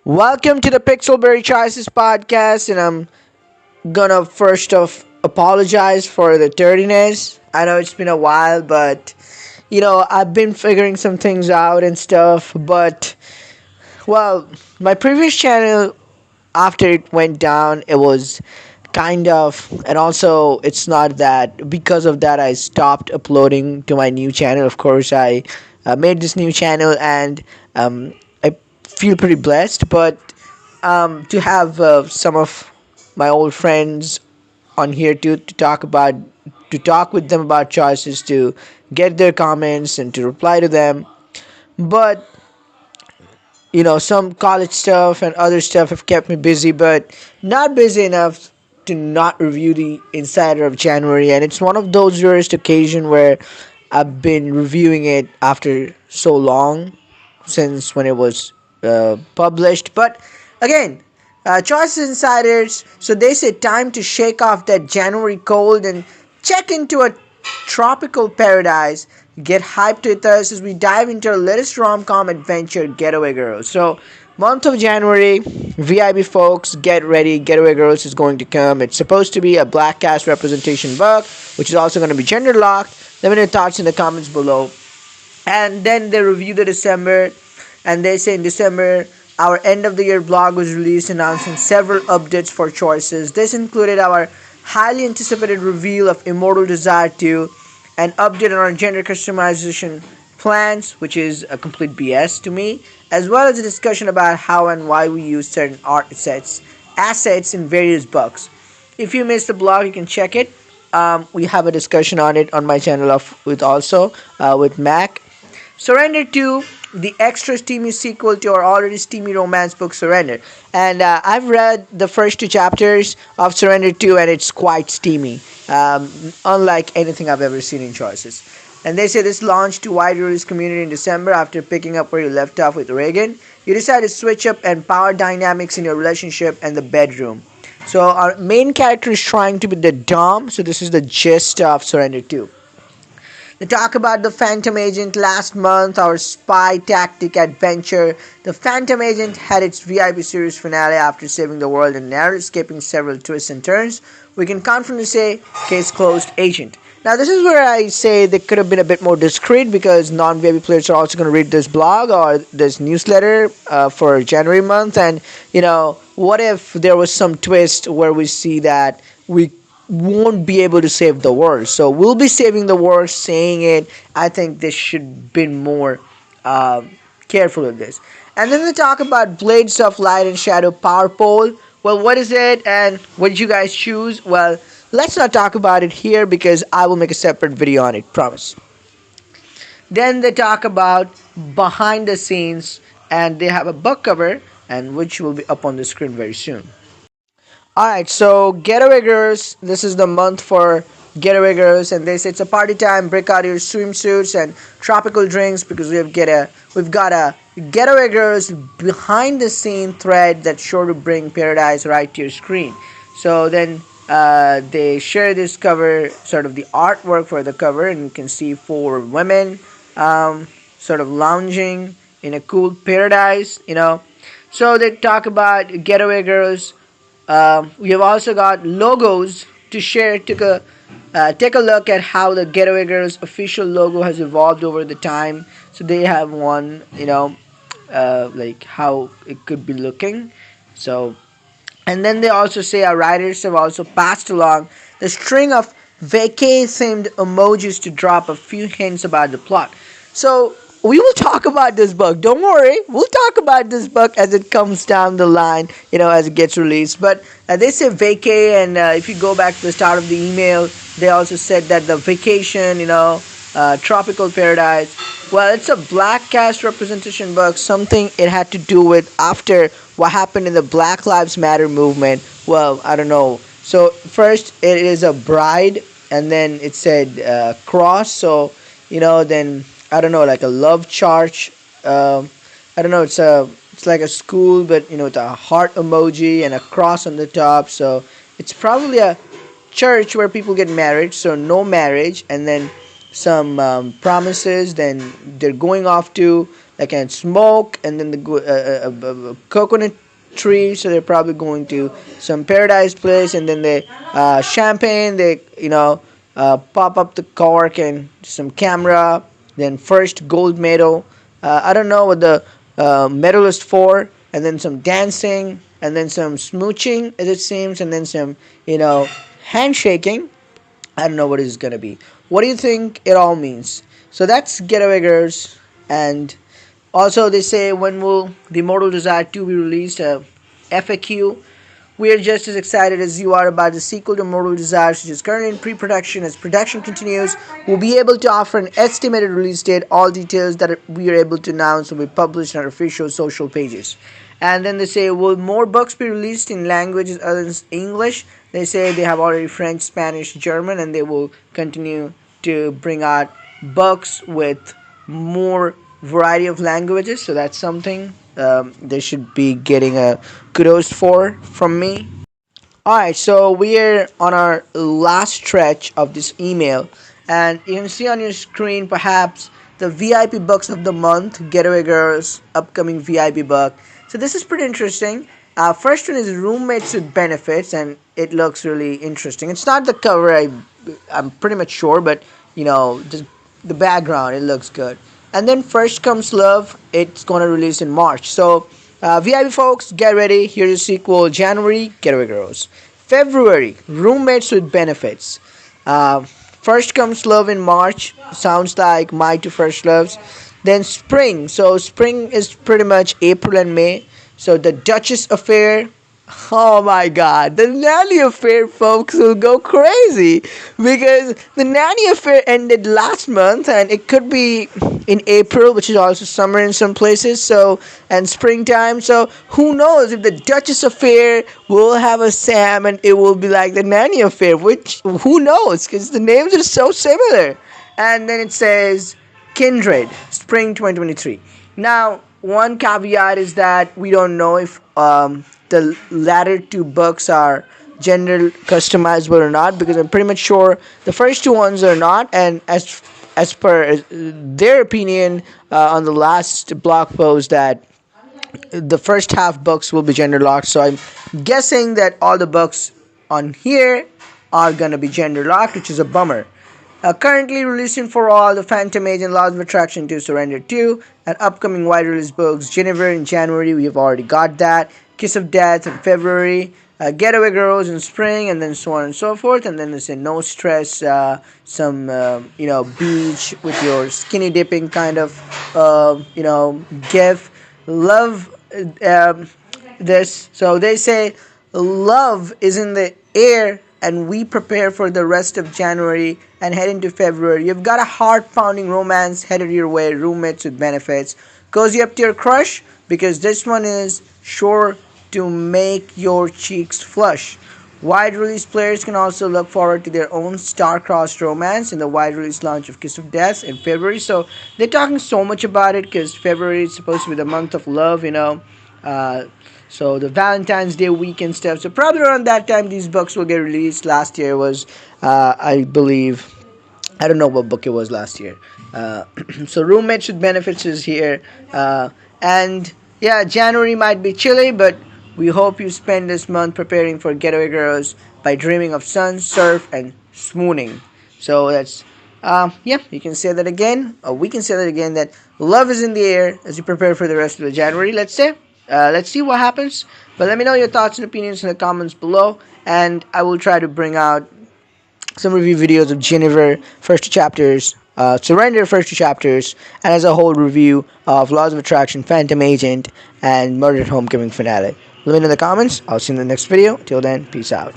Welcome to the Pixelberry Choices podcast, and I'm gonna first off apologize for the tardiness. I know it's been a while, but I've been figuring some things out and stuff. But well, my previous channel, after it went down, it was kind of, and also it's not that because of that I stopped uploading to my new channel. Of course, I made this new channel, and I feel pretty blessed. But to have some of my old friends on here to talk with them about choices, to get their comments and to reply to them. But some college stuff and other stuff have kept me busy, but not busy enough to not review the Insider of January. And it's one of those rarest occasion where I've been reviewing it after so long, since when it was published. But again, Choices Insiders, so they say time to shake off that January cold and check into a tropical paradise. Get hyped with us as we dive into our latest rom-com adventure, Getaway Girls. So, month of January, VIB folks, get ready. Getaway Girls is going to come. It's supposed to be a black cast representation book, which is also going to be gender locked. Let me know your thoughts in the comments below. And then they review the December, and they say in December, our end of the year blog was released announcing several updates for Choices. This included our highly anticipated reveal of Immortal Desire 2, an update on our gender customization plans, which is a complete BS to me, as well as a discussion about how and why we use certain art assets in various books. If you missed the blog, you can check it. We have a discussion on it on my channel with Mac. Surrender 2, the extra steamy sequel to our already steamy romance book Surrender. And I've read the first two chapters of Surrender 2, and it's quite steamy, unlike anything I've ever seen in Choices. And they say this launched to wide release community in December after picking up where you left off with Reagan. You decide to switch up and power dynamics in your relationship and the bedroom. So our main character is trying to be the Dom, so this is the gist of Surrender 2. They talk about the Phantom Agent last month, our spy tactic adventure. The Phantom Agent had its VIP series finale after saving the world and narrowly escaping several twists and turns. We can confidently say, case closed, Agent. Now this is where I say they could have been a bit more discreet, because non-VIP players are also going to read this blog or this newsletter for January month. And, what if there was some twist where we see that we won't be able to save the world? So we'll be saving the world, saying it. I think they should be more careful with this. And then they talk about Blades of Light and Shadow Power Pole. Well, what is it, and what did you guys choose? Well, let's not talk about it here, because I will make a separate video on it, promise. Then they talk about behind the scenes, and they have a book cover, and which will be up on the screen very soon. Alright, so Getaway Girls, this is the month for Getaway Girls, and they say it's a party time. Break out your swimsuits and tropical drinks, because we've got a Getaway Girls behind the scene thread that's sure to bring paradise right to your screen. So then they share this cover, sort of the artwork for the cover, and you can see four women sort of lounging in a cool paradise. So they talk about Getaway Girls. We have also got logos to share. Take a look at how the Getaway Girls official logo has evolved over the time. So they have one, like how it could be looking. So, and then they also say our writers have also passed along the string of vacay-themed emojis to drop a few hints about the plot. So we will talk about this book. Don't worry. We'll talk about this book as it comes down the line, as it gets released. But they say vacay, and if you go back to the start of the email, they also said that the vacation, tropical paradise. Well, it's a black cast representation book, something it had to do with after what happened in the Black Lives Matter movement. Well, I don't know. So first it is a bride, and then it said cross. So, then I don't know, like a love church. I don't know. It's like a school, but with a heart emoji and a cross on the top. So it's probably a church where people get married. So no marriage, and then some promises. Then they're going off to they can smoke, and then coconut tree. So they're probably going to some paradise place, and then they champagne. They pop up the cork and some camera. Then first gold medal. I don't know what the medal is for, and then some dancing, and then some smooching, as it seems, and then some handshaking. I don't know what it's gonna be. What do you think it all means? So that's Getaway Girls, and also they say when will the Immortal Desire 2 be released? FAQ. We are just as excited as you are about the sequel to Mortal Desires, which is currently in pre-production. As production continues, we'll be able to offer an estimated release date. All details that we are able to announce will be published on our official social pages. And then they say, will more books be released in languages other than English? They say they have already French, Spanish, German, and they will continue to bring out books with more variety of languages. So that's something they should be getting a kudos for from me. Alright, so we're on our last stretch of this email, and you can see on your screen perhaps the VIP books of the month, Getaway Girls upcoming VIP book. So this is pretty interesting. First one is Roommates with Benefits, and it looks really interesting. It's not the cover, I'm pretty much sure, but just the background, it looks good. And then First Comes Love, it's gonna release in March. So VIP folks, get ready. Here's the sequel. January, Getaway Girls. February, Roommates with Benefits. First Comes Love in March. Sounds like My Two First Loves. Then Spring. So spring is pretty much April and May. So the Duchess Affair. Oh my god, the Nanny Affair, folks, will go crazy because the Nanny Affair ended last month, and it could be in April, which is also summer in some places, so, and springtime. So who knows if the Duchess Affair will have a Sam and it will be like the Nanny Affair, which who knows, because the names are so similar. And then it says Kindred, spring 2023. Now, one caveat is that we don't know if the latter two books are gender customizable or not, because I'm pretty much sure the first two ones are not, and as per their opinion on the last blog post, that the first half books will be gender locked. So I'm guessing that all the books on here are gonna be gender locked, which is a bummer. Currently releasing for all, the Phantom Agent, Laws of Attraction 2, Surrender 2, and upcoming wide release books, Jennifer in January, we have already got that, Kiss of Death in February, Getaway Girls in spring, and then so on and so forth. And then there's a No Stress, some beach with your skinny dipping kind of gif. Love this. So they say love is in the air, and we prepare for the rest of January and head into February. You've got a heart-pounding romance headed your way, Roommates with Benefits. Cozy up to your crush, because this one is sure to make your cheeks flush. Wide release players can also look forward to their own star-crossed romance in the wide release launch of Kiss of Death in February. So they're talking so much about it because February is supposed to be the month of love, so the Valentine's Day weekend stuff. So probably around that time these books will get released. Last year was, I believe, I don't know what book it was last year. So Roommates with Benefits is here. And yeah, January might be chilly, but we hope you spend this month preparing for Getaway Girls by dreaming of sun, surf, and swooning. So that's, you can say that again. Or we can say that again, that love is in the air as you prepare for the rest of the January. Let's see what happens. But let me know your thoughts and opinions in the comments below. And I will try to bring out some review videos of Jennifer first two chapters, Surrender first two chapters, and as a whole review of Laws of Attraction, Phantom Agent, and Murdered Homecoming finale. Let me know in the comments. I'll see you in the next video. Till then, peace out.